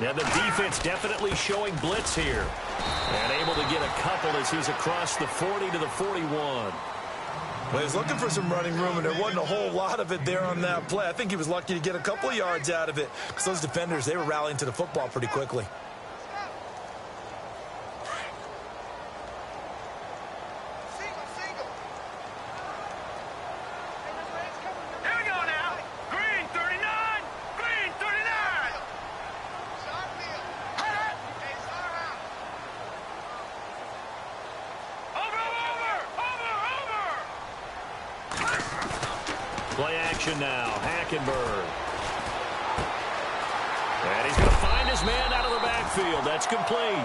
Yeah, the defense definitely showing blitz here. And able to get a couple as he's across the 40 to the 41. Well, he was looking for some running room, and there wasn't a whole lot of it there on that play. I think he was lucky to get a couple of yards out of it because those defenders, they were rallying to the football pretty quickly. Play action now, Hackenberg. And he's going to find his man out of the backfield. That's complete.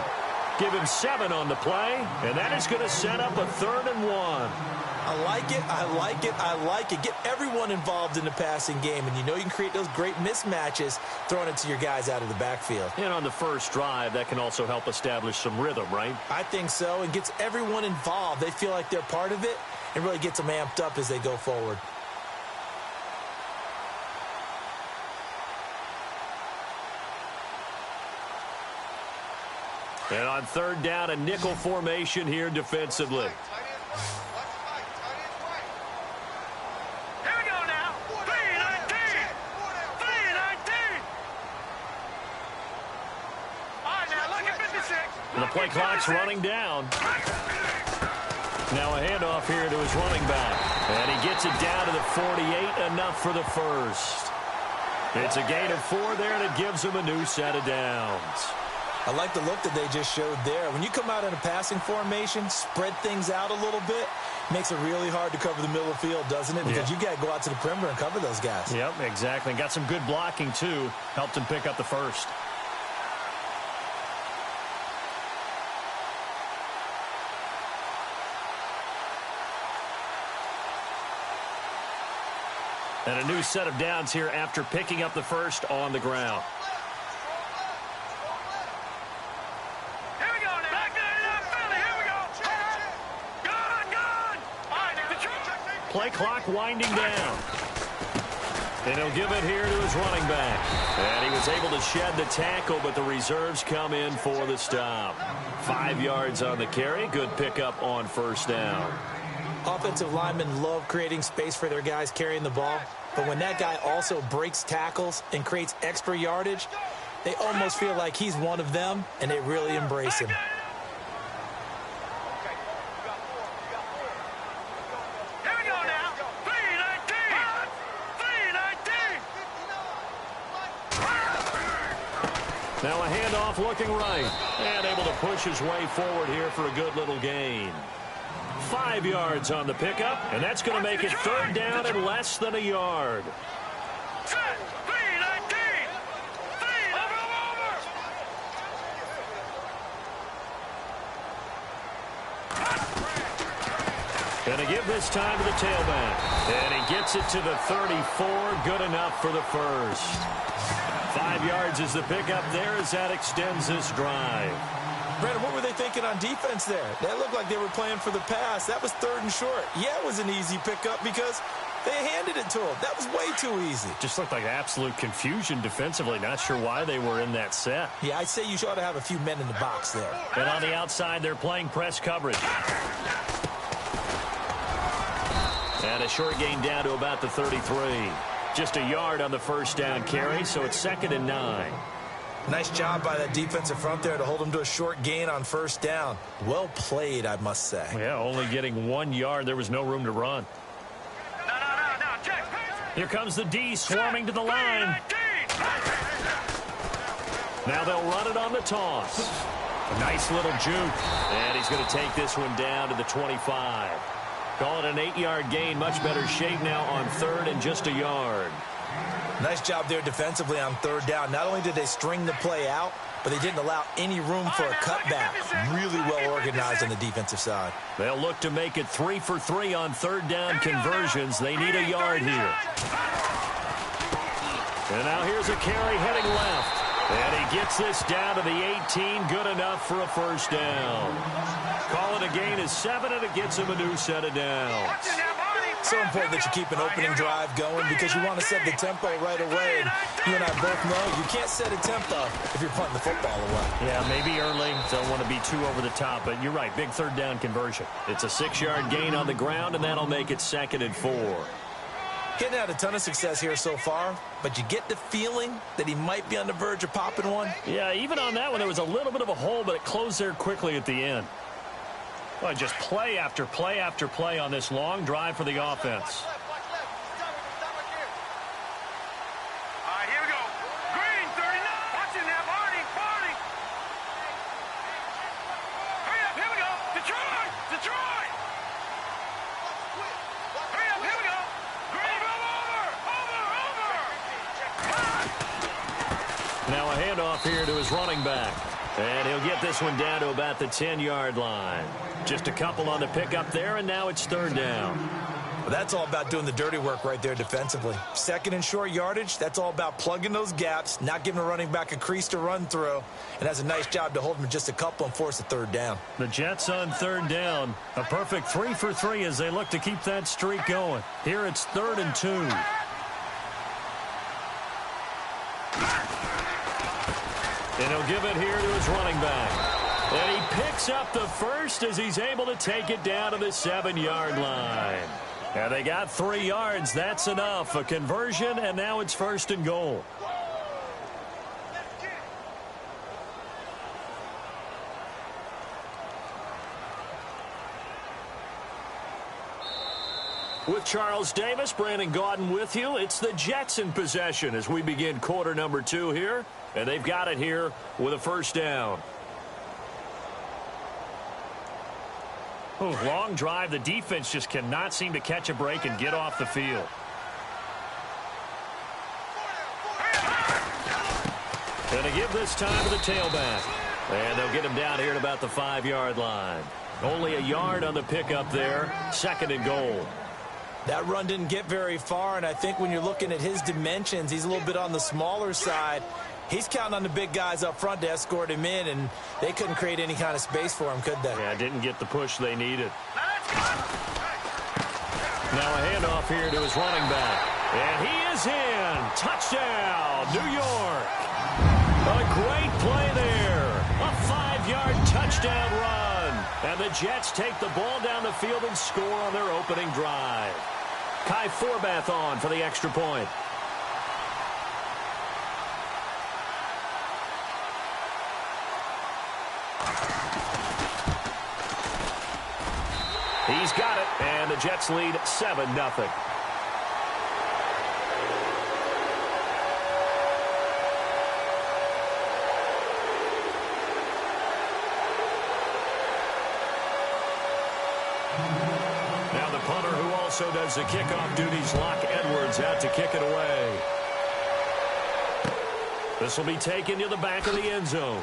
Give him 7 on the play, and that is going to set up a 3rd and 1. I like it, I like it, I like it. Get everyone involved in the passing game, and you know you can create those great mismatches throwing it to your guys out of the backfield. And on the first drive, that can also help establish some rhythm, right? I think so, and gets everyone involved. They feel like they're part of it, and really gets them amped up as they go forward. And on 3rd down, a nickel formation here defensively. Here we go now. 3-19. 3-19. All right, now look at 56. And the play clock's running down. Now a handoff here to his running back. And he gets it down to the 48, enough for the first. It's a gain of 4 there, and it gives him a new set of downs. I like the look that they just showed there. When you come out in a passing formation, spread things out a little bit, makes it really hard to cover the middle of the field, doesn't it? Because you got to go out to the perimeter and cover those guys. Yep, exactly. Got some good blocking, too. Helped him pick up the first. And a new set of downs here after picking up the first on the ground. Play clock winding down. And he'll give it here to his running back. And he was able to shed the tackle, but the reserves come in for the stop. 5 yards on the carry. Good pickup on first down. Offensive linemen love creating space for their guys carrying the ball. But when that guy also breaks tackles and creates extra yardage, they almost feel like he's one of them, and they really embrace him. Now a handoff looking right. And able to push his way forward here for a good little gain. 5 yards on the pickup, and that's going to make it 3rd down and less than a yard. Going to give this time to the tailback. And he gets it to the 34. Good enough for the first. 5 yards is the pickup there as that extends this drive. Brandon, what were they thinking on defense there? That looked like they were playing for the pass. That was 3rd and short. Yeah, it was an easy pickup because they handed it to him. That was way too easy. Just looked like absolute confusion defensively. Not sure why they were in that set. Yeah, I'd say you ought to have a few men in the box there. And on the outside, they're playing press coverage. And a short gain down to about the 33. Just a yard on the first down carry, so it's 2nd and 9. Nice job by that defensive front there to hold him to a short gain on first down. Well played, I must say. Yeah, only getting 1 yard. There was no room to run. Here comes the D swarming to the line. Now they'll run it on the toss. A nice little juke. And he's going to take this one down to the 25. Call it an 8-yard gain. Much better shape now on 3rd and just a yard. Nice job there defensively on 3rd down. Not only did they string the play out, but they didn't allow any room for a cutback. Really well organized on the defensive side. They'll look to make it 3 for 3 on 3rd down conversions. They need a yard here. And now here's a carry heading left. And he gets this down to the 18. Good enough for a first down. Call it a gain of 7, and it gets him a new set of downs. So important that you keep an opening drive going because you want to set the tempo right away. And you and I both know you can't set a tempo if you're punting the football away. Yeah, maybe early. Don't want to be too over the top, but you're right. Big third down conversion. It's a 6-yard gain on the ground, and that'll make it 2nd and 4. Getting had a ton of success here so far, but you get the feeling that he might be on the verge of popping one. Yeah, even on that one, there was a little bit of a hole, but it closed there quickly at the end. Well, just play after play after play on this long drive for the offense. All right, here we go. Green, 39. Watch it now, Barney. Hurry up, here we go. Detroit. Hurry up, here we go. Green, over. Now a handoff here to his running back. And he'll get this one down to about the 10-yard line. Just a couple on the pickup there, and now it's 3rd down. Well, that's all about doing the dirty work right there defensively. 2nd and short yardage, that's all about plugging those gaps, not giving a running back a crease to run through, and has a nice job to hold him just a couple and force a 3rd down. The Jets on 3rd down. A perfect 3 for 3 as they look to keep that streak going. Here it's 3rd and 2. And he'll give it here to his running back. And he picks up the first as he's able to take it down to the 7-yard line. And they got 3 yards. That's enough. A conversion, and now it's 1st and goal. With Charles Davis, Brandon Gaudin with you. It's the Jets in possession as we begin quarter number 2 here. And they've got it here with a 1st down. Long drive. The defense just cannot seem to catch a break and get off the field. Going to give this time to the tailback. And they'll get him down here at about the 5-yard line. Only a yard on the pickup there. 2nd and goal. That run didn't get very far, and I think when you're looking at his dimensions, he's a little bit on the smaller side. He's counting on the big guys up front to escort him in, and they couldn't create any kind of space for him, could they? Yeah, didn't get the push they needed. Now a handoff here to his running back. And he is in. Touchdown, New York. A great play there. A 5-yard touchdown run. And the Jets take the ball down the field and score on their opening drive. Kai Forbath on for the extra point. He's got it, and the Jets lead 7-0. Now the punter who also does the kickoff duties, Locke Edwards, out to kick it away. This will be taken to the back of the end zone.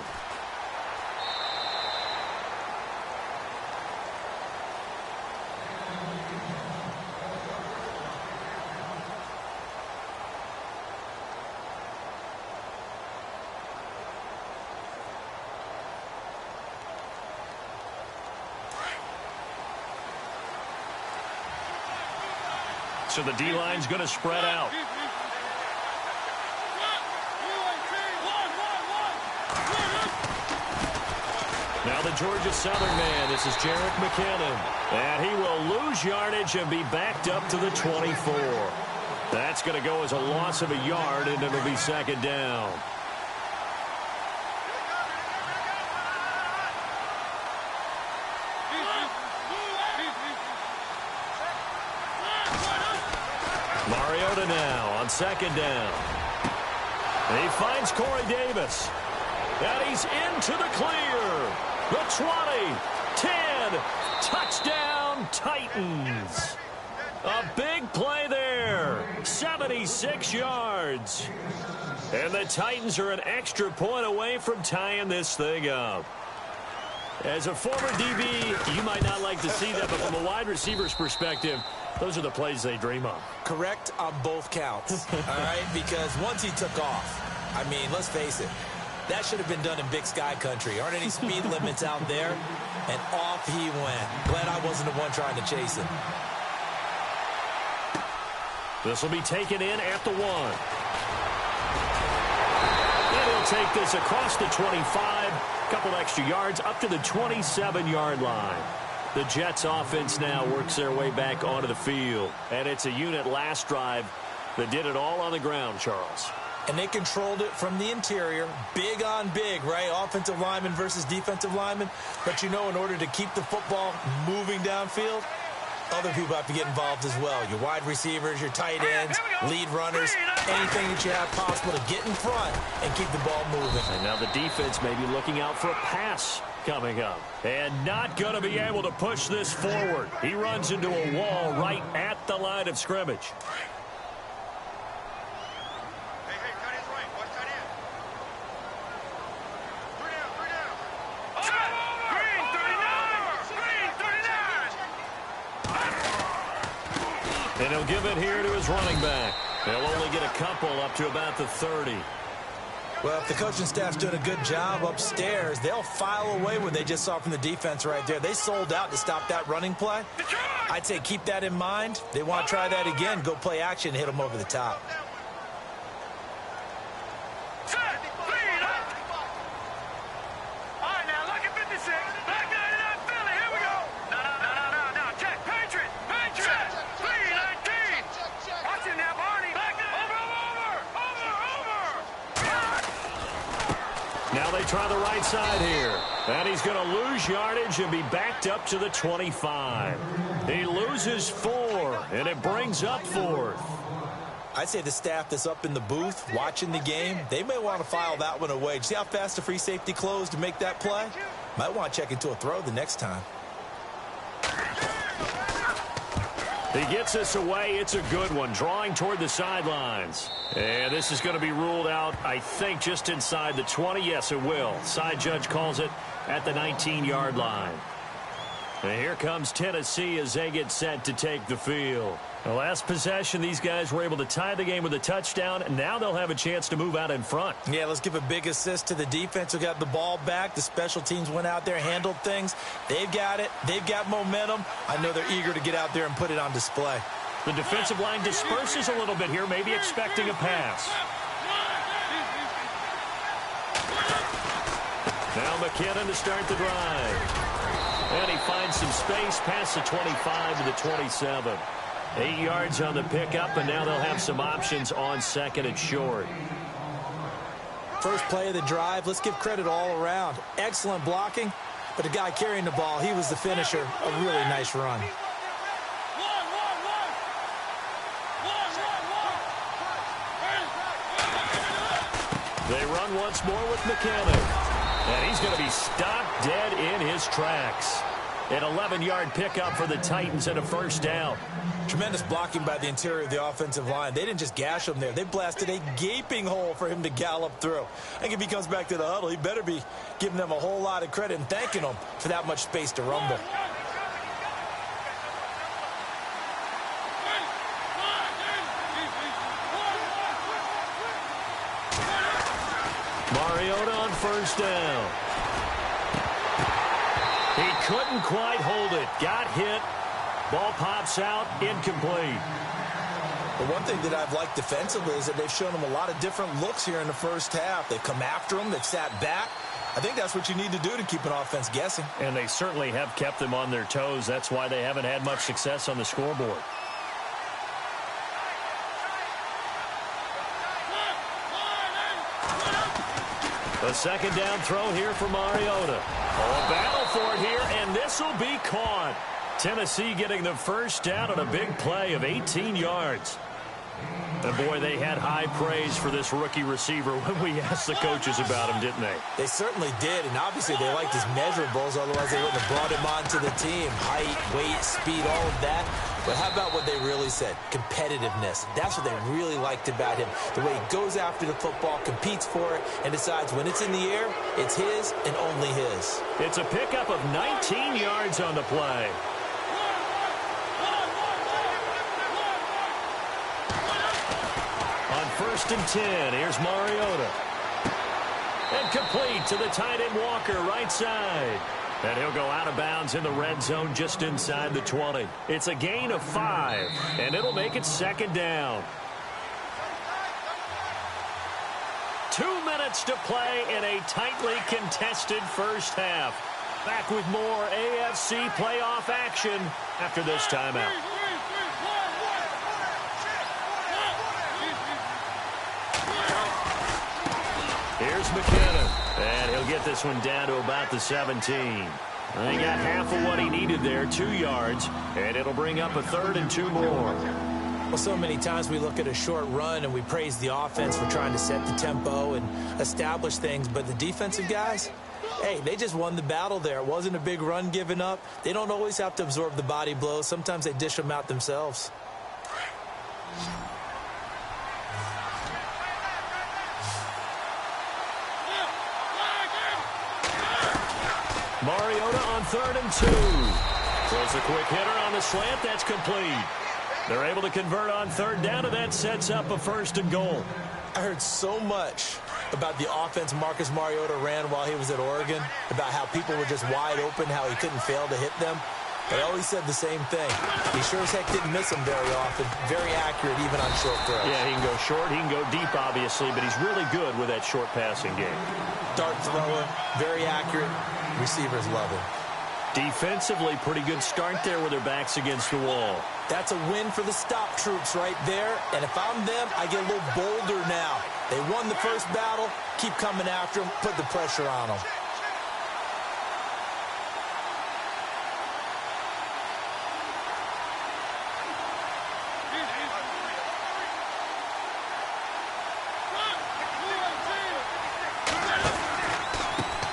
So the D-line's going to spread out. Now the Georgia Southern man, this is Jerick McKinnon. And he will lose yardage and be backed up to the 24. That's going to go as a loss of a yard, and it'll be 2nd down. Mariota now on 2nd down. And he finds Corey Davis. And he's into the clear. The 20, 10, touchdown Titans. A big play there. 76 yards. And the Titans are an extra point away from tying this thing up. As a former DB, you might not like to see that, but from a wide receiver's perspective, those are the plays they dream of. Correct on both counts, all right? Because once he took off, I mean, let's face it, that should have been done in Big Sky country. Aren't any speed limits out there? And off he went. Glad I wasn't the one trying to chase him. This will be taken in at the 1. And he'll take this across the 25, a couple extra yards up to the 27-yard line. The Jets offense now works their way back onto the field. And it's a unit last drive that did it all on the ground, Charles. And they controlled it from the interior, big on big, right? Offensive lineman versus defensive lineman. But you know, in order to keep the football moving downfield, other people have to get involved as well. Your wide receivers, your tight ends, lead runners, anything that you have possible to get in front and keep the ball moving. And now the defense may be looking out for a pass coming up. And not going to be able to push this forward. He runs into a wall right at the line of scrimmage. And he'll give it here to his running back. They'll only get a couple up to about the 30. Well, if the coaching staff's doing a good job upstairs, they'll file away what they just saw from the defense right there. They sold out to stop that running play. I'd say keep that in mind. They want to try that again, go play action, and hit them over the top. Now they try the right side here. And he's going to lose yardage and be backed up to the 25. He loses 4, and it brings up 4th. I'd say the staff that's up in the booth watching the game, they may want to file that one away. See how fast the free safety closed to make that play? Might want to check into a throw the next time. He gets this away. It's a good one, drawing toward the sidelines. And this is going to be ruled out, I think, just inside the 20. Yes, it will. Side judge calls it at the 19-yard line. And here comes Tennessee as they get set to take the field. The last possession, these guys were able to tie the game with a touchdown, and now they'll have a chance to move out in front. Yeah, let's give a big assist to the defense who got the ball back. The special teams went out there, handled things. They've got it. They've got momentum. I know they're eager to get out there and put it on display. The defensive line disperses a little bit here, maybe expecting a pass. Now McKinnon to start the drive. And he finds some space past the 25 to the 27. 8 yards on the pickup, and now they'll have some options on second and short. First play of the drive, let's give credit all around. Excellent blocking, but the guy carrying the ball, he was the finisher. A really nice run. They run once more with McKinnon. And he's going to be stopped dead in his tracks. An 11-yard pickup for the Titans and a first down. Tremendous blocking by the interior of the offensive line. They didn't just gash him there. They blasted a gaping hole for him to gallop through. I think if he comes back to the huddle, he better be giving them a whole lot of credit and thanking them for that much space to rumble. Mariota on first down. He couldn't quite hold it. Got hit. Ball pops out. Incomplete. The one thing that I've liked defensively is that they've shown him a lot of different looks here in the first half. They've come after him. They've sat back. I think that's what you need to do to keep an offense guessing. And they certainly have kept them on their toes. That's why they haven't had much success on the scoreboard. A second down throw here for Mariota. A battle for it here, and this will be caught. Tennessee getting the first down on a big play of 18 yards. And boy, they had high praise for this rookie receiver when we asked the coaches about him, didn't they? They certainly did, and obviously they liked his measurables, otherwise they wouldn't have brought him onto the team. Height, weight, speed, all of that. But how about what they really said? Competitiveness. That's what they really liked about him. The way he goes after the football, competes for it, and decides when it's in the air, it's his and only his. It's a pickup of 19 yards on the play. On 1st and 10, here's Mariota. And complete to the tight end Walker, right side. And he'll go out of bounds in the red zone just inside the 20. It's a gain of 5, and it'll make it 2nd down. 2 minutes to play in a tightly contested first half. Back with more AFC playoff action after this timeout. Here's McKinnon, and he'll get this one down to about the 17. He got half of what he needed there, 2 yards, and it'll bring up a 3rd and 2 more. Well, so many times we look at a short run and we praise the offense for trying to set the tempo and establish things, but the defensive guys, hey, they just won the battle there. It wasn't a big run given up. They don't always have to absorb the body blows. Sometimes they dish them out themselves. Mariota on 3rd and 2. Throws a quick hitter on the slant. That's complete. They're able to convert on 3rd down, and that sets up a 1st and goal. I heard so much about the offense Marcus Mariota ran while he was at Oregon, about how people were just wide open, how he couldn't fail to hit them. But I always said the same thing. He sure as heck didn't miss them very often. Very accurate even on short throws. Yeah, he can go short. He can go deep, obviously, but he's really good with that short passing game. Dart thrower, very accurate. Receivers love him. Defensively, pretty good start there with their backs against the wall. That's a win for the stop troops right there. And if I'm them, I get a little bolder now. They won the first battle. Keep coming after them. Put the pressure on them.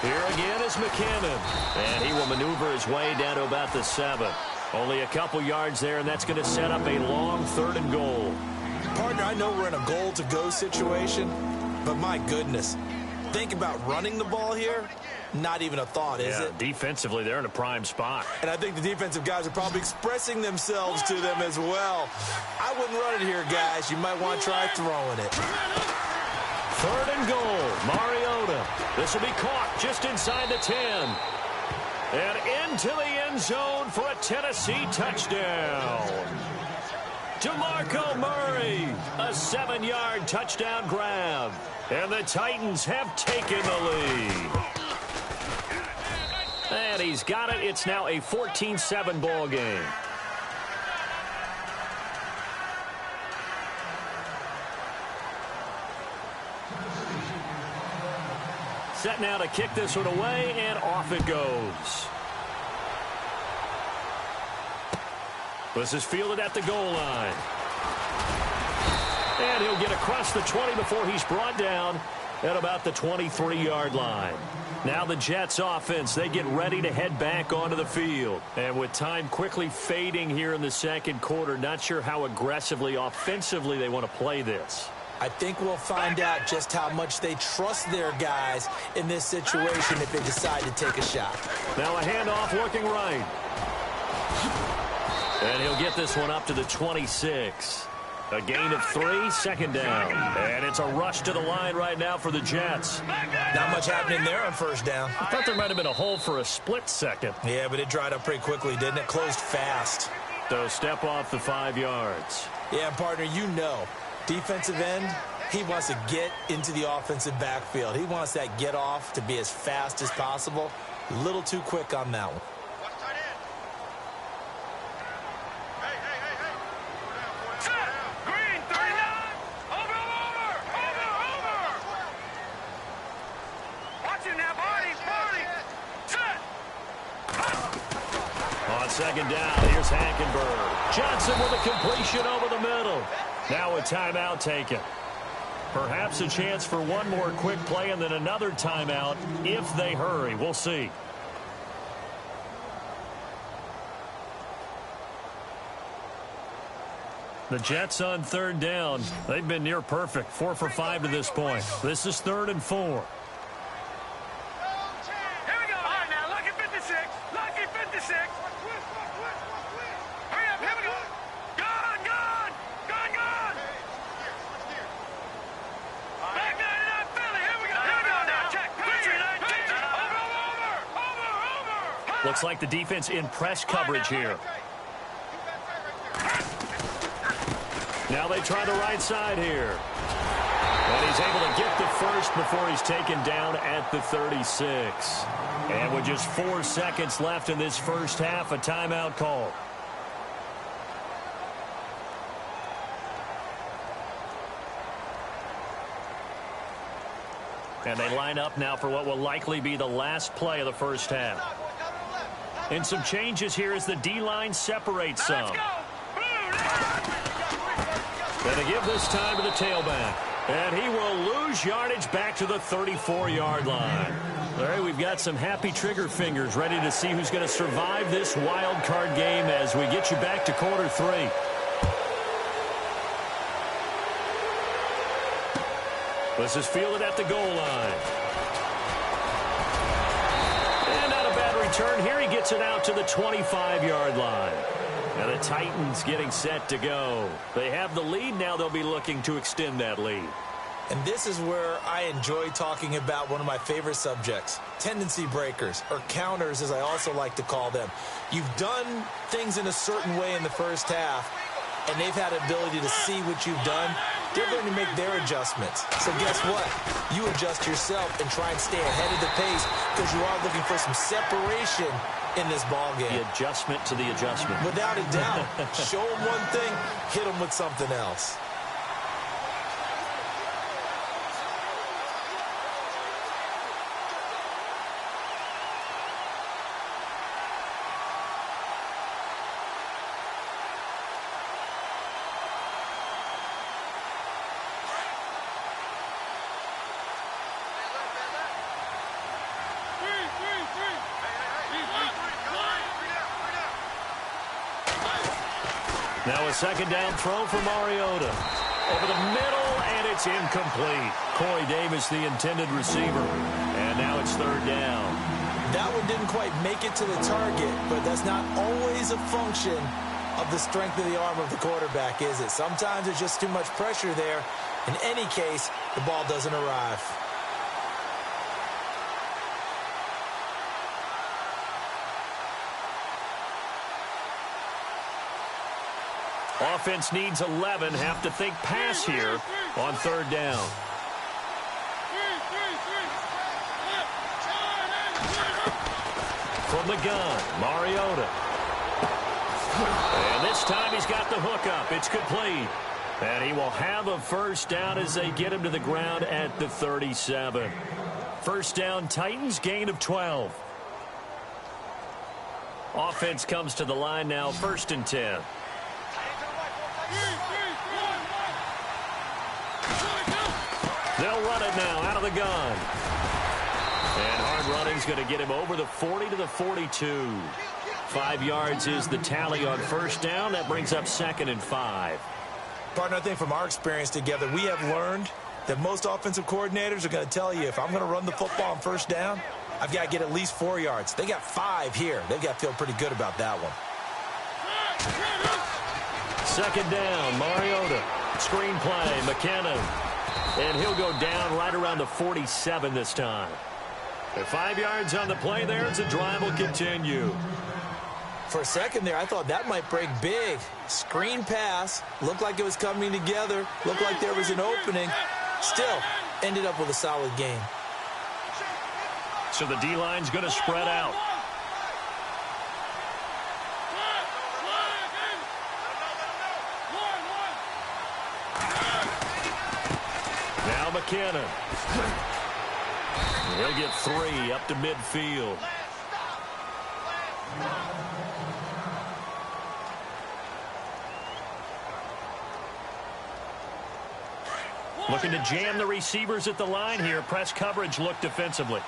Here again is McKinnon, and he will maneuver his way down to about the 7. Only a couple yards there, and that's going to set up a long 3rd and goal. Partner, I know we're in a goal-to-go situation, but my goodness, think about running the ball here. Not even a thought, is it? Defensively, they're in a prime spot. And I think the defensive guys are probably expressing themselves to them as well. I wouldn't run it here, guys. You might want to try throwing it. 3rd and goal, Mariota. This will be caught just inside the 10. And into the end zone for a Tennessee touchdown. DeMarco Murray, a 7-yard touchdown grab. And the Titans have taken the lead. And he's got it. It's now a 14-7 ball game. Set now to kick this one away, and off it goes. This is fielded at the goal line. And he'll get across the 20 before he's brought down at about the 23-yard line. Now the Jets offense, they get ready to head back onto the field. And with time quickly fading here in the second quarter, not sure how aggressively, offensively they want to play this. I think we'll find out just how much they trust their guys in this situation if they decide to take a shot. Now a handoff looking right. And he'll get this one up to the 26. A gain of 3, 2nd down. And it's a rush to the line right now for the Jets. Not much happening there on 1st down. I thought there might have been a hole for a split second. Yeah, but it dried up pretty quickly, didn't it? Closed fast. So step off the 5 yards. Yeah, partner, you know. Defensive end, he wants to get into the offensive backfield. He wants that get off to be as fast as possible. A little too quick on that one. Green, 39. Over. Watch it now, Barney. Set. On 2nd down, here's Hackenberg. Johnson with a completion over the middle. Now a timeout taken. Perhaps a chance for one more quick play and then another timeout if they hurry. We'll see. The Jets on 3rd down. They've been near perfect. 4 for 5 to this point. This is 3rd and 4. Here we go. All right, now, lucky 56. Lucky 56. Hurry up, here we go. Gone. Back 99, Philly. Here we go now. Check. Green, 19. Over. Looks like the defense in press coverage here. Now they try the right side here. And he's able to get the first before he's taken down at the 36. And with just 4 seconds left in this first half, a timeout call. And they line up now for what will likely be the last play of the first half. And some changes here as the D-line separates some. And they give this time to the tailback. And he will lose yardage back to the 34-yard line. All right, we've got some happy trigger fingers ready to see who's going to survive this wild card game as we get you back to quarter 3. This is fielded at the goal line. And not a bad return here. He gets it out to the 25-yard line. And the Titans getting set to go. They have the lead. Now they'll be looking to extend that lead. And this is where I enjoy talking about one of my favorite subjects, tendency breakers, or counters as I also like to call them. You've done things in a certain way in the first half, and they've had ability to see what you've done. They're going to make their adjustments. So guess what? You adjust yourself and try and stay ahead of the pace because you are looking for some separation in this ball game. The adjustment to the adjustment. Without a doubt. Show them one thing, hit them with something else. Now a second down throw for Mariota. Over the middle, and it's incomplete. Corey Davis, the intended receiver. And now it's third down. That one didn't quite make it to the target, but that's not always a function of the strength of the arm of the quarterback, is it? Sometimes there's just too much pressure there. In any case, the ball doesn't arrive. Offense needs 11. Have to think pass here on third down. From the gun, Mariota. And this time he's got the hook up. It's complete. And he will have a first down as they get him to the ground at the 37. First down, Titans, gain of 12. Offense comes to the line now, 1st and 10. They'll run it now out of the gun. And hard running's going to get him over the 40 to the 42. 5 yards is the tally on first down. That brings up 2nd and 5. Partner, I think from our experience together, we have learned that most offensive coordinators are going to tell you, if I'm going to run the football on first down, I've got to get at least 4 yards. They got 5 here. They've got to feel pretty good about that one. Second down, Mariota. Screen play, McKinnon. And he'll go down right around the 47 this time. At 5 yards on the play there, the drive will continue. For a second there, I thought that might break big. Screen pass. Looked like it was coming together. Looked like there was an opening. Still, ended up with a solid game. So the D-line's going to spread out. Now McKinnon. He'll get 3 up to midfield. Looking to jam the receivers at the line here. Press coverage look defensively.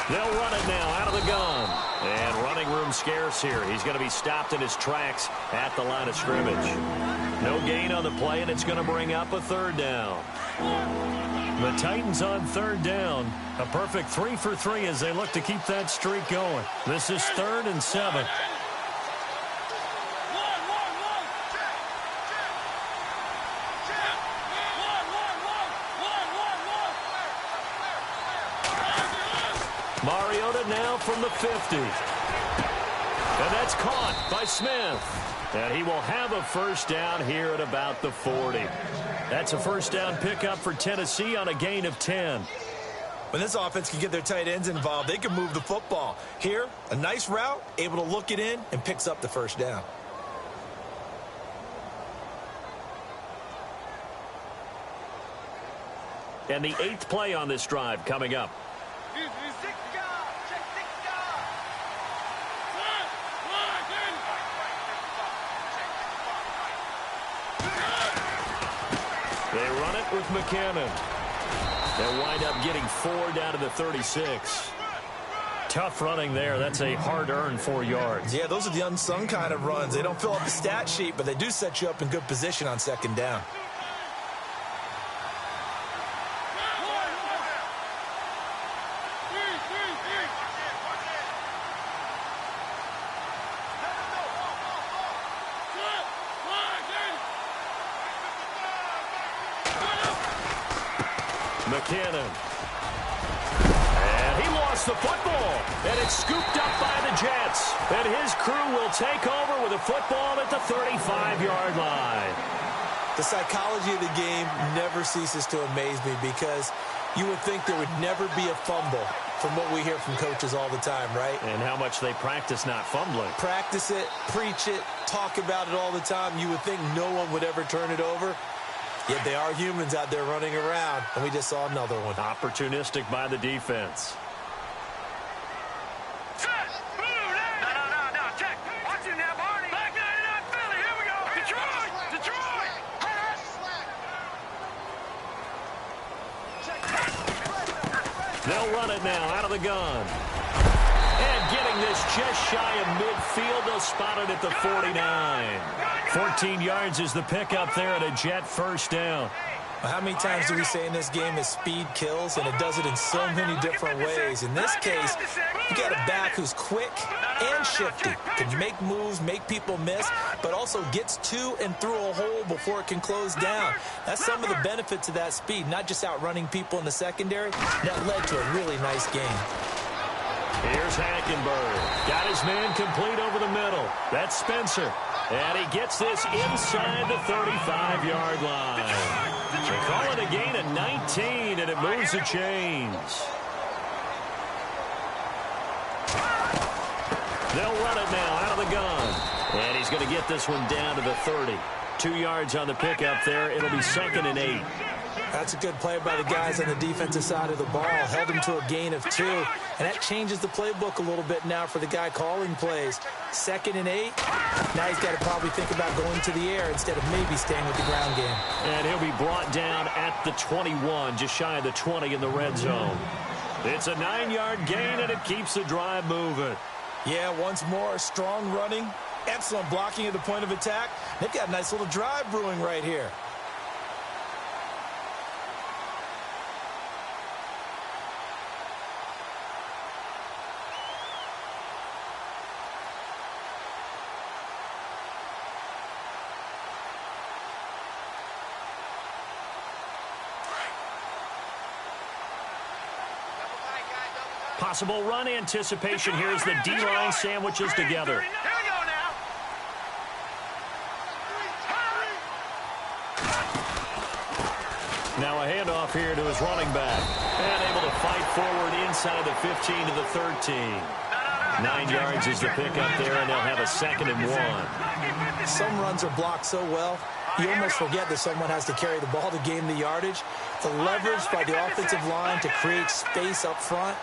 They'll run it now out of the gun. And running room scarce here. He's going to be stopped in his tracks at the line of scrimmage. No gain on the play, and it's going to bring up a third down. The Titans on third down. A perfect 3 for 3 as they look to keep that streak going. This is 3rd and 7. Mariota now from the 50. And that's caught by Smith. And he will have a first down here at about the 40. That's a first down pickup for Tennessee on a gain of 10. When this offense can get their tight ends involved, they can move the football. Here, a nice route, able to look it in, and picks up the first down. And the 8th play on this drive coming up. They run it with McKinnon. They'll wind up getting 4 down to the 36. Tough running there. That's a hard-earned 4 yards. Yeah, those are the unsung kind of runs. They don't fill up the stat sheet, but they do set you up in good position on second down. McKinnon. And he lost the football. And it's scooped up by the Jets. And his crew will take over with a football at the 35-yard line. The psychology of the game never ceases to amaze me because you would think there would never be a fumble from what we hear from coaches all the time, right? And how much they practice not fumbling. Practice it, preach it, talk about it all the time. You would think no one would ever turn it over. Yet they are humans out there running around, and we just saw another one. Opportunistic by the defense. No, check. Watch it now, Barney. Back 99 Philly. Here we go. Detroit. They'll run it now out of the gun. And getting this just shy of midfield, they'll spot it at the 49. 14 yards is the pickup there at a Jet first down. Well, how many times do we say in this game that speed kills, and it does it in so many different ways? In this case, you got a back who's quick and shifty, can make moves, make people miss, but also gets to and through a hole before it can close down. That's some of the benefits of that speed, not just outrunning people in the secondary. That led to a really nice game. Here's Hackenberg. Got his man complete over the middle. That's Spencer. And he gets this inside the 35-yard line. They call it a gain of 19, and it moves the chains. They'll run it now out of the gun. And he's going to get this one down to the 30. 2 yards on the pickup there. It'll be 2nd and 8. That's a good play by the guys on the defensive side of the ball. Held him to a gain of 2. And that changes the playbook a little bit now for the guy calling plays. 2nd and 8. Now he's got to probably think about going to the air instead of maybe staying with the ground game. And he'll be brought down at the 21, just shy of the 20 in the red zone. It's a 9-yard gain, and it keeps the drive moving. Yeah, once more, strong running, excellent blocking at the point of attack. They've got a nice little drive brewing right here. Possible run anticipation here as the D-line sandwiches together. Here we go now. Now a handoff here to his running back. And able to fight forward inside the 15 to the 13. 9 yards is the pickup there, and they'll have a 2nd and 1. Some runs are blocked so well, you almost forget that someone has to carry the ball to gain the yardage. The leverage by the offensive line to create space up front,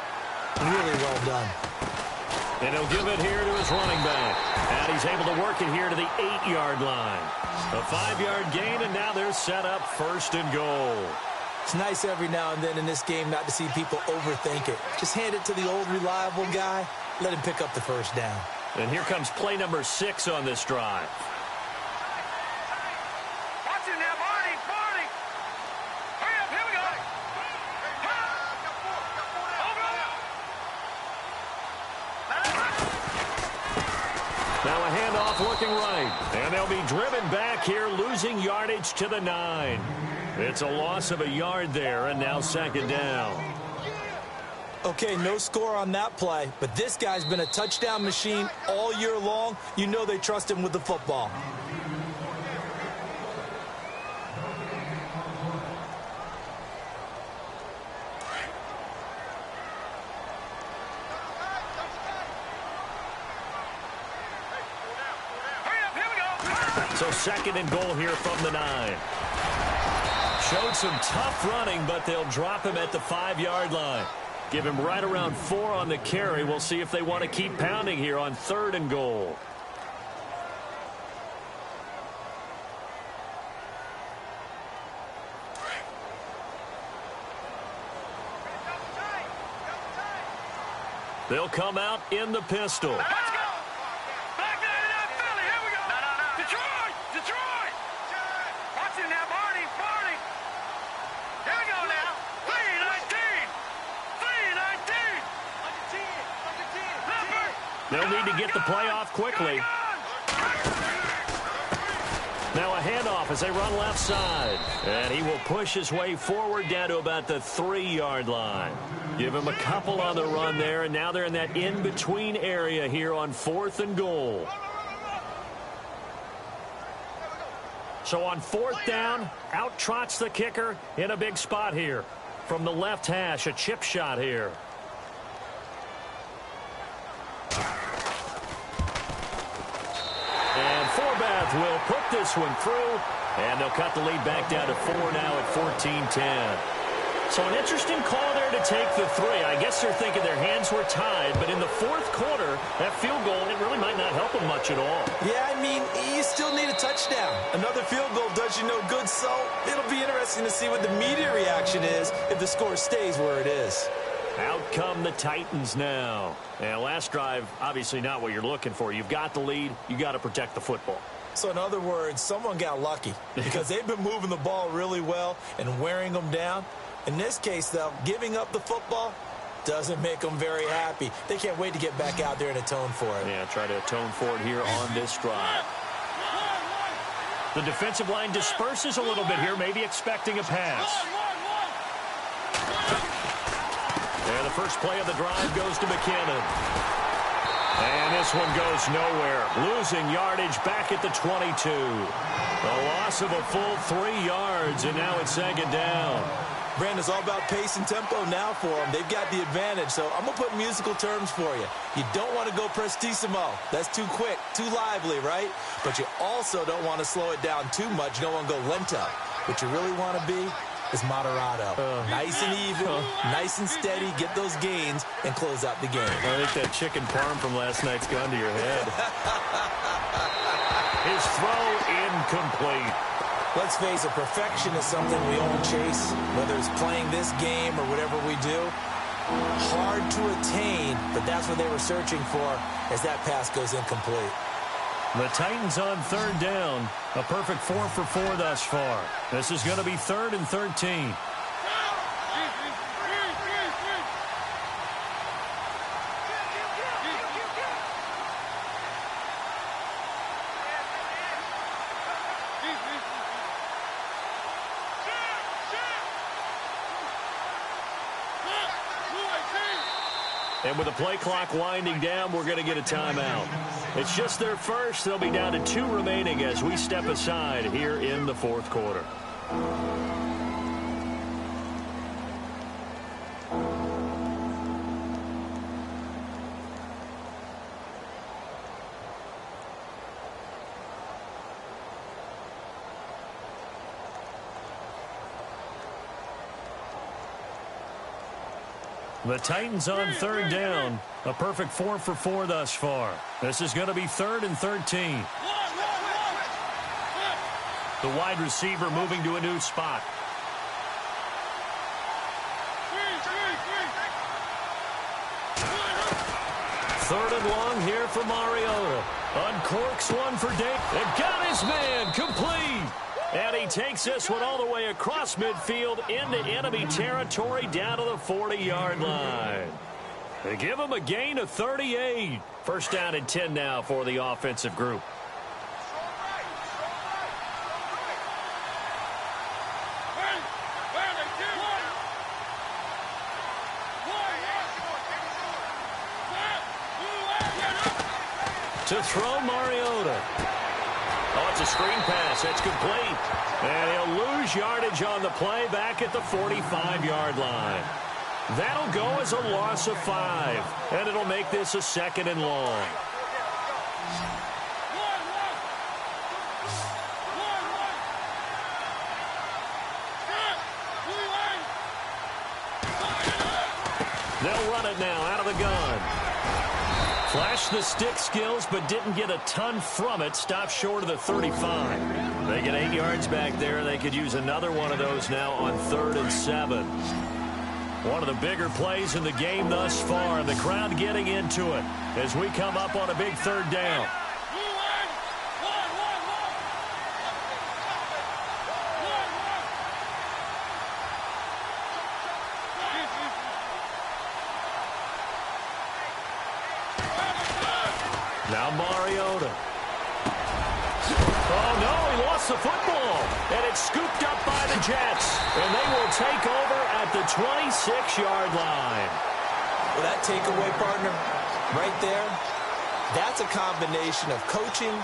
really well done. And he'll give it here to his running back. And he's able to work it here to the 8-yard line. A 5-yard gain, and now they're set up 1st and goal. It's nice every now and then in this game not to see people overthink it. Just hand it to the old reliable guy. Let him pick up the first down. And here comes play number 6 on this drive. Watch it now, Barney. Hurry up, here we go. Now a handoff looking right. And they'll be driven back here, losing yardage to the 9. It's a loss of a yard there, and now 2nd down. Okay, no score on that play, but this guy's been a touchdown machine all year long. You know they trust him with the football. So 2nd and goal here from the 9. Showed some tough running, but they'll drop him at the 5-yard line. Give him right around 4 on the carry. We'll see if they want to keep pounding here on 3rd and goal. They'll come out in the pistol. Let's go! Back that it up, Philly. Here we go. No. Detroit! Detroit! Watch it now, Barney. Here we go now. 3-19. 3-19. They'll need to get the play off quickly. Now a handoff as they run left side. And he will push his way forward down to about the 3-yard line. Give him a couple on the run there, and now they're in that in-between area here on 4th and goal. So on 4th down, out trots the kicker in a big spot here. From the left hash, a chip shot here. And Forbath will put this one through, and they'll cut the lead back down to 4 now at 14-10. So an interesting call there to take the 3. I guess they're thinking their hands were tied, but in the 4th quarter, that field goal, it really might not help them much at all. Yeah, I mean, you still need a touchdown. Another field goal does you no good, so it'll be interesting to see what the media reaction is if the score stays where it is. Out come the Titans now. And last drive, obviously not what you're looking for. You've got the lead. You got to protect the football. So in other words, someone got lucky because they've been moving the ball really well and wearing them down. In this case, though, giving up the football doesn't make them very happy. They can't wait to get back out there and atone for it. Yeah, try to atone for it here on this drive. The defensive line disperses a little bit here, maybe expecting a pass. And the first play of the drive goes to McKinnon. And this one goes nowhere. Losing yardage back at the 22. A loss of a full 3 yards, and now it's 2nd down. Brandon, it's all about pace and tempo now for them. They've got the advantage, so I'm going to put musical terms for you. You don't want to go prestissimo. That's too quick, too lively, right? But you also don't want to slow it down too much. You don't want to go lento. What you really want to be is moderato. Nice and even, nice and steady, get those gains, and close out the game. I think that chicken parm from last night's gone to your head. His throw incomplete. Let's face it, perfection is something we all chase, whether it's playing this game or whatever we do. Hard to attain, but that's what they were searching for as that pass goes incomplete. The Titans on 3rd down. A perfect 4 for 4 thus far. This is going to be 3rd and 13. And with the play clock winding down, we're going to get a timeout. It's just their first. They'll be down to 2 remaining as we step aside here in the 4th quarter. The Titans on 3rd down. A perfect 4 for 4 thus far. This is going to be 3rd and 13. The wide receiver moving to a new spot. Third and long here for Mariota. Uncorks one for Dave. And got his man complete. And he takes this one all the way across midfield into enemy territory down to the 40-yard line. They give him a gain of 38. First down and 10 now for the offensive group. To throw Mariota. Oh, it's a screen pass. It's complete. And he'll lose yardage on the play back at the 45-yard line. That'll go as a loss of 5. And it'll make this a 2nd and long. They'll run it now out of the gun. Flashed the stick skills, but didn't get a ton from it. Stopped short of the 35. They get 8 yards back there. They could use another one of those now on 3rd and 7. One of the bigger plays in the game thus far. The crowd getting into it as we come up on a big 3rd down. Now Mariota. Oh, no, he lost the football. And it's scooped up by the Jets. And they will take over at the 26-yard line. Well, that takeaway, partner, right there, that's a combination of coaching,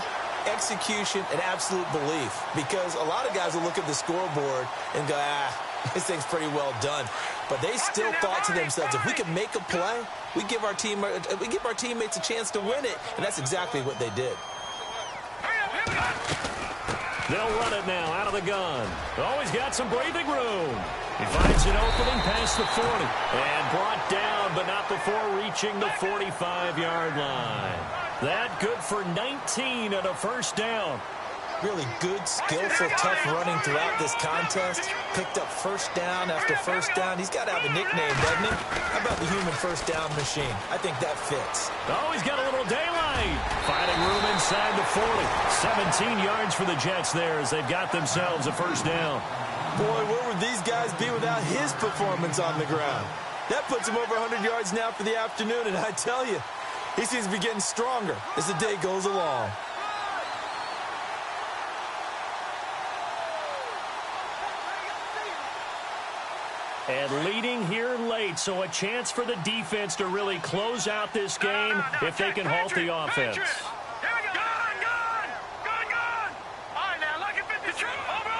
execution, and absolute belief. Because a lot of guys will look at the scoreboard and go, this thing's pretty well done. But they still thought to themselves, if we can make a play, we give our teammates a chance to win it. And that's exactly what they did. They'll run it now out of the gun. Oh, he's got some breathing room. He finds an opening past the 40. And brought down, but not before reaching the 45-yard line. That good for 19 and a 1st down. Really good, skillful, tough running throughout this contest. Picked up 1st down after 1st down. He's got to have a nickname, doesn't he? How about the human 1st down machine? I think that fits. Oh, he's got a little daylight. Finding room inside the 40. 17 yards for the Jets there as they've got themselves a 1st down. Boy, where would these guys be without his performance on the ground? That puts him over 100 yards now for the afternoon, and I tell you, he seems to be getting stronger as the day goes along. And leading here late, so a chance for the defense to really close out this game if they can halt the offense. Here we go. Gun. All right, now, look at 53. Over.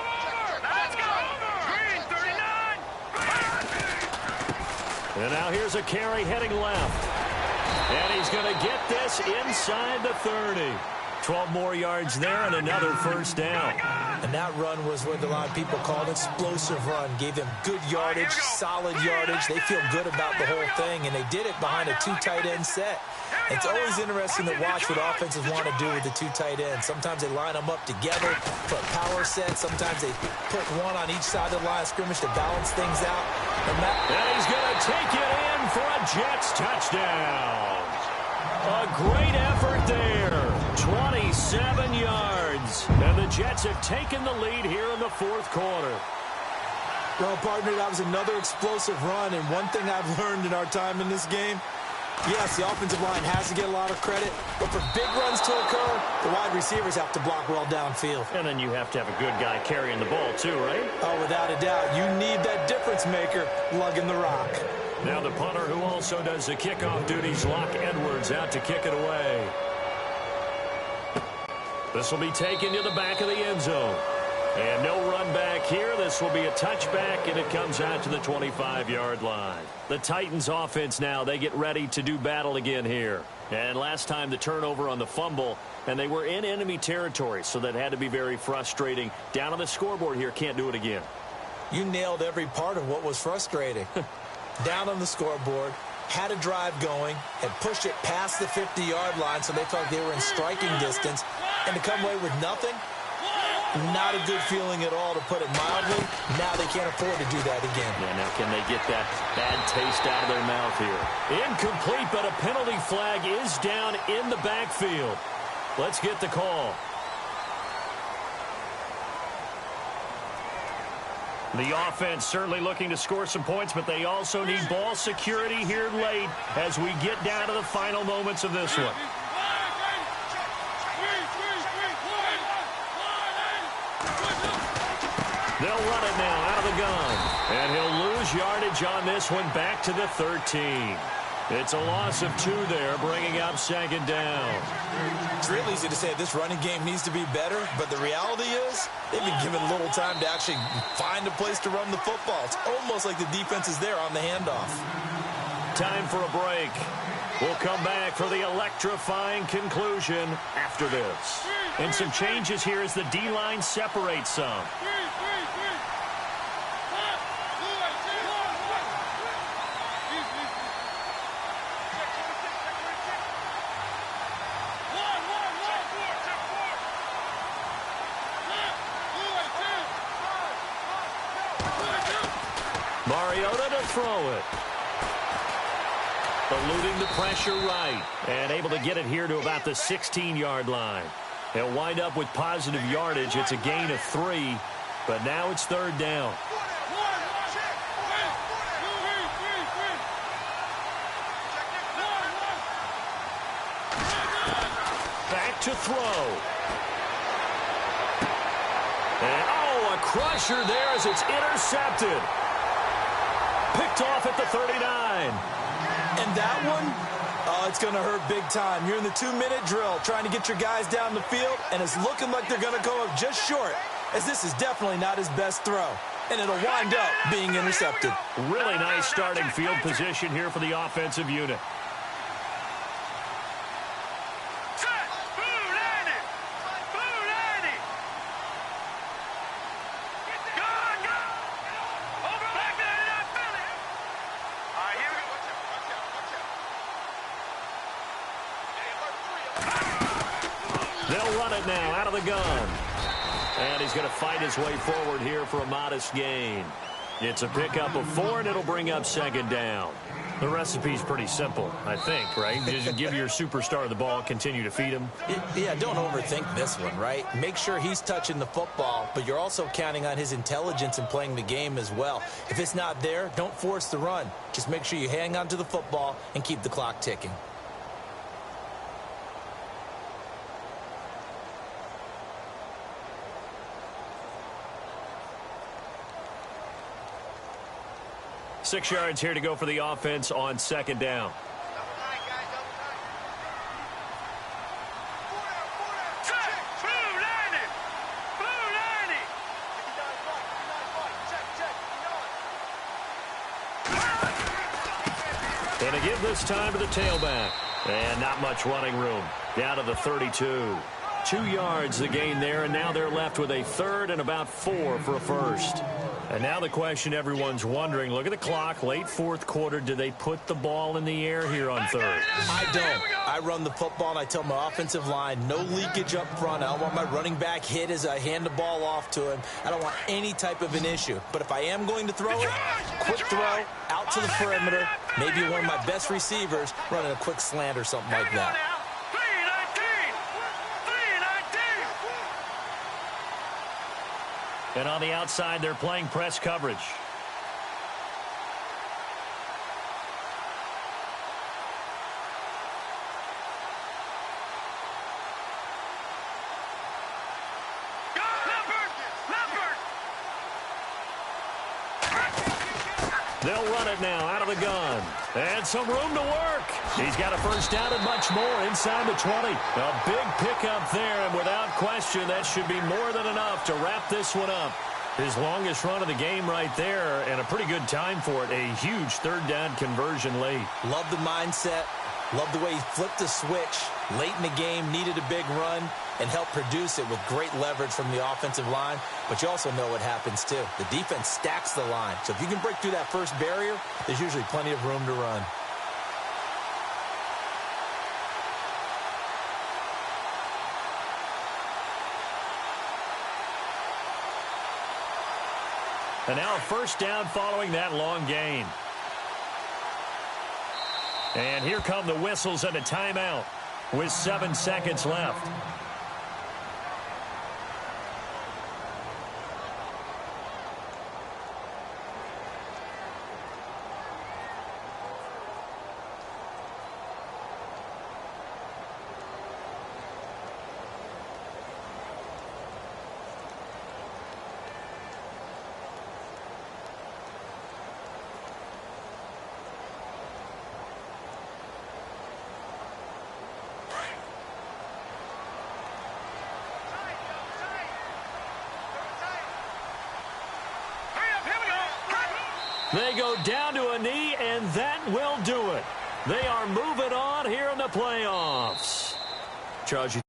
Let's go. Green, 39. And now here's a carry heading left. And he's going to get this inside the 30. 12 more yards there and another 1st down. And that run was what a lot of people call an explosive run. Gave them good yardage, solid yardage. They feel good about the whole thing, and they did it behind a 2 tight end set. It's always interesting to watch what offenses want to do with the 2 tight ends. Sometimes they line them up together for a power set. Sometimes they put one on each side of the line of scrimmage to balance things out. And he's going to take it in for a Jets touchdown. A great effort there. 27 yards. And the Jets have taken the lead here in the 4th quarter. Well, partner, that was another explosive run. And one thing I've learned in our time in this game, yes, the offensive line has to get a lot of credit. But for big runs to occur, the wide receivers have to block well downfield. And then you have to have a good guy carrying the ball too, right? Oh, without a doubt. You need that difference maker lugging the rock. Now the punter who also does the kickoff duties, Locke Edwards, out to kick it away. This will be taken to the back of the end zone. And no run back here. This will be a touchback, and it comes out to the 25-yard line. The Titans offense now, they get ready to do battle again here. And last time the turnover on the fumble, and they were in enemy territory, so that had to be very frustrating. Down on the scoreboard here, can't do it again. You nailed every part of what was frustrating. Down on the scoreboard, had a drive going, and pushed it past the 50-yard line so they thought they were in striking distance, and to come away with nothing, not a good feeling at all, to put it mildly. Now they can't afford to do that again. Yeah, now can they get that bad taste out of their mouth here? Incomplete, but a penalty flag is down in the backfield. Let's get the call. The offense certainly looking to score some points, but they also need ball security here late as we get down to the final moments of this one. They'll run it now out of the gun. And he'll lose yardage on this one back to the 13. It's a loss of 2 there, bringing up second down. It's real easy to say this running game needs to be better, but the reality is they've been given little time to actually find a place to run the football. It's almost like the defense is there on the handoff. Time for a break. We'll come back for the electrifying conclusion after this. And some changes here as the D-line separates some. Mariota to throw it. Eluding the pressure right. And able to get it here to about the 16-yard line. They'll wind up with positive yardage. It's a gain of 3. But now it's third down. Back to throw. And, a crusher there as it's intercepted. Picked off at the 39. And that one, it's going to hurt big time. You're in the 2-minute drill trying to get your guys down the field, and it's looking like they're going to come up just short, as this is definitely not his best throw. And it'll wind up being intercepted. Really nice starting field position here for the offensive unit. They'll run it now out of the gun. And he's going to fight his way forward here for a modest gain. It's a pickup of 4, and it'll bring up second down. The recipe's pretty simple, I think, right? Just give your superstar the ball, continue to feed him. Yeah, don't overthink this one, right? Make sure he's touching the football, but you're also counting on his intelligence in playing the game as well. If it's not there, don't force the run. Just make sure you hang on to the football and keep the clock ticking. Six yards here to go for the offense on second down. And a give this time to the tailback. And not much running room. Down to the 32. 2 yards the gain there, and now they're left with a third and about 4 for a first. And now the question everyone's wondering, look at the clock, late fourth quarter, do they put the ball in the air here on third? I don't. I run the football, and I tell my offensive line, no leakage up front. I don't want my running back hit as I hand the ball off to him. I don't want any type of an issue. But if I am going to throw it, quick throw, out to the perimeter, maybe one of my best receivers running a quick slant or something like that. And on the outside, they're playing press coverage. They'll run it now out of the gun. And some room to work. He's got a first down and much more inside the 20. A big pickup there, and without question, that should be more than enough to wrap this one up. His longest run of the game right there, and a pretty good time for it. A huge third down conversion late. Love the mindset. Love the way he flipped the switch. Late in the game, needed a big run, and helped produce it with great leverage from the offensive line. But you also know what happens, too. The defense stacks the line. So if you can break through that first barrier, there's usually plenty of room to run. And now a first down following that long gain. And here come the whistles and a timeout with 7 seconds left. They go down to a knee, and that will do it. They are moving on here in the playoffs. Charles, you